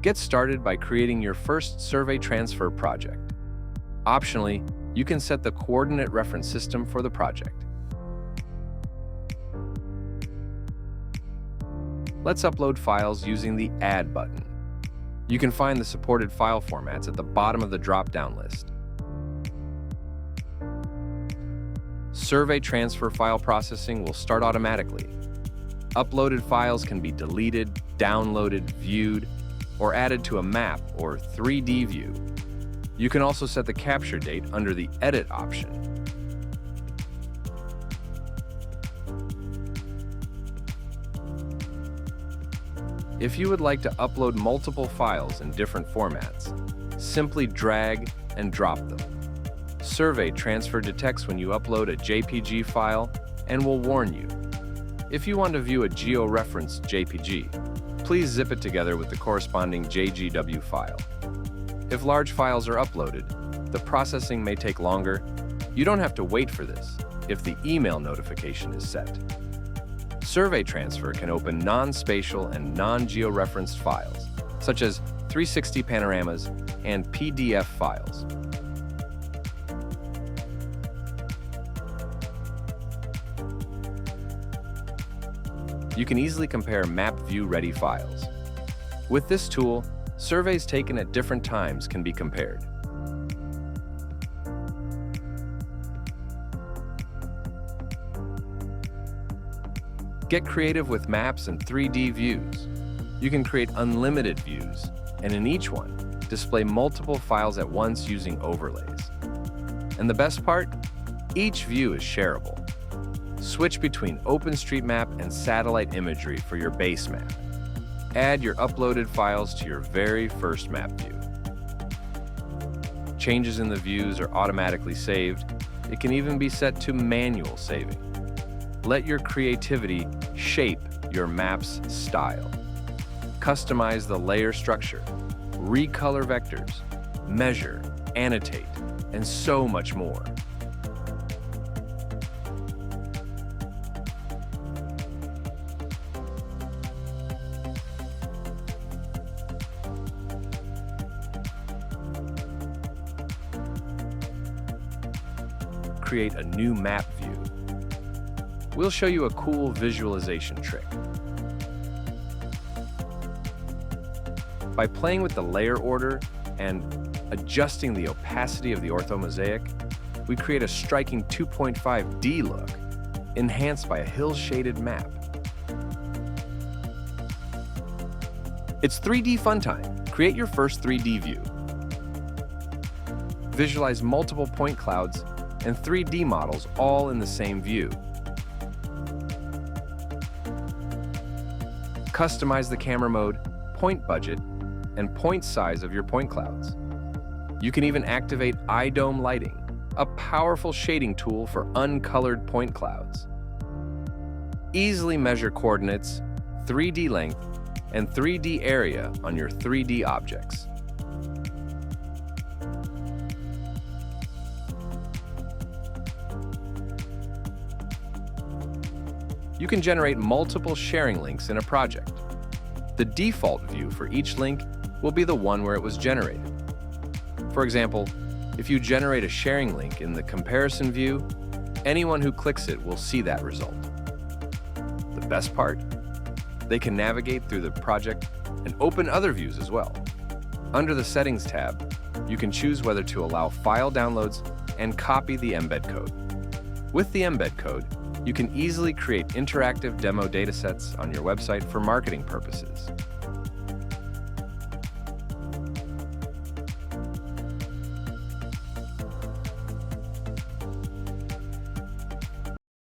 Get started by creating your first SurveyTransfer project. Optionally, you can set the coordinate reference system for the project. Let's upload files using the Add button. You can find the supported file formats at the bottom of the drop-down list. SurveyTransfer file processing will start automatically. Uploaded files can be deleted, downloaded, viewed, or added to a map or 3D view. You can also set the capture date under the Edit option. If you would like to upload multiple files in different formats, simply drag and drop them. SurveyTransfer detects when you upload a JPG file and will warn you. If you want to view a geo-referenced JPG, please zip it together with the corresponding JGW file. If large files are uploaded, the processing may take longer. You don't have to wait for this if the email notification is set. SurveyTransfer can open non-spatial and non-geo-referenced files, such as 360 panoramas and PDF files. You can easily compare map view-ready files. With this tool, surveys taken at different times can be compared. Get creative with maps and 3D views. You can create unlimited views, and in each one, display multiple files at once using overlays. And the best part? Each view is shareable. Switch between OpenStreetMap and satellite imagery for your base map. Add your uploaded files to your very first map view. Changes in the views are automatically saved. It can even be set to manual saving. Let your creativity shape your map's style. Customize the layer structure, recolor vectors, measure, annotate, and so much more. Create a new map view. We'll show you a cool visualization trick. By playing with the layer order and adjusting the opacity of the orthomosaic, we create a striking 2.5D look, enhanced by a hill-shaded map. It's 3D fun time. Create your first 3D view. Visualize multiple point clouds and 3D models all in the same view. Customize the camera mode, point budget, and point size of your point clouds. You can even activate iDome lighting, a powerful shading tool for uncolored point clouds. Easily measure coordinates, 3D length, and 3D area on your 3D objects. You can generate multiple sharing links in a project. The default view for each link will be the one where it was generated. For example, if you generate a sharing link in the comparison view, anyone who clicks it will see that result. The best part? They can navigate through the project and open other views as well. Under the Settings tab, you can choose whether to allow file downloads and copy the embed code. With the embed code, you can easily create interactive demo datasets on your website for marketing purposes.